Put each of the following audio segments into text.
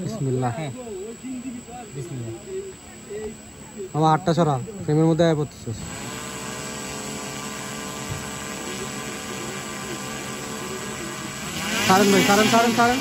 বিসমিল্লাহ। আমার 8টা ছড়া ফ্রেমের মধ্যে আয় পড়তেছে। সারেন ভাই, সারেন সারেন সারেন।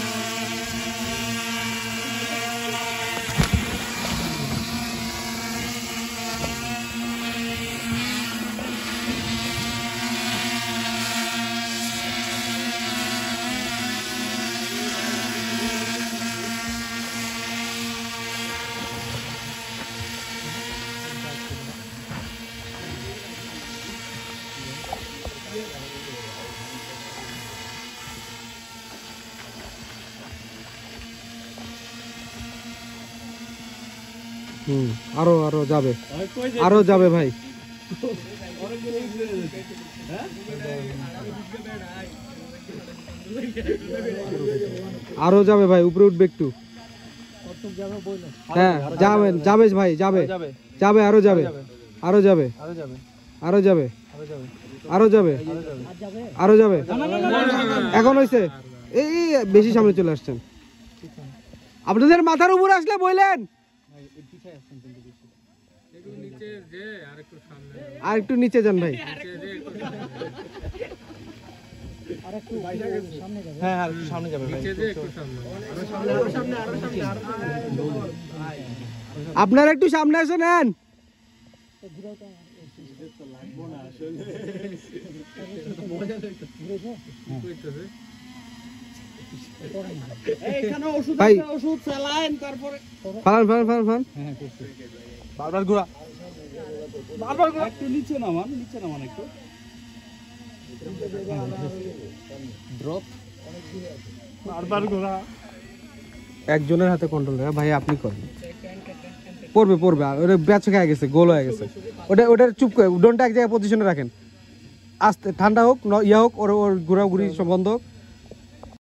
আরো আরো যাবে, আরো যাবে ভাই। আরো যাবে ভাই, উপরে উঠবে একটু। হ্যাঁ যাবেন, যাবে ভাই, যাবে যাবে, আরো যাবে, আরো যাবে, আরো যাবে, আরো যাবে, আরো যাবে। এখন হয়েছে, এই বেশি সামনে চলে আসছেন। আপনাদের মাথার উপর আসলে বললেন আর একটু নিচে যান ভাই। আপনারা একটু সামনে আসে নেন। ভাই ফালান ফালান ফালান ফালান। বারবার ঘোরা, বারবার ঘোরা। একটু নিচে নামান, নিচে নামান একটু। ড্রপ, বারবার ঘোরা। একজনের হাতে কন্ট্রোল রাখা ভাই, আপনি করেন। পড়বে পড়বে, ওটা ব্যাচ খেয়ে গেছে, গোল হয়ে গেছে। ওটা ওটা চুপ করে ডোনটা এক জায়গায় পজিশনে রাখেন। আস্তে, ঠান্ডা হোক ইয়া হোক, ওর ঘোরাঘুরি সব বন্ধ হোক।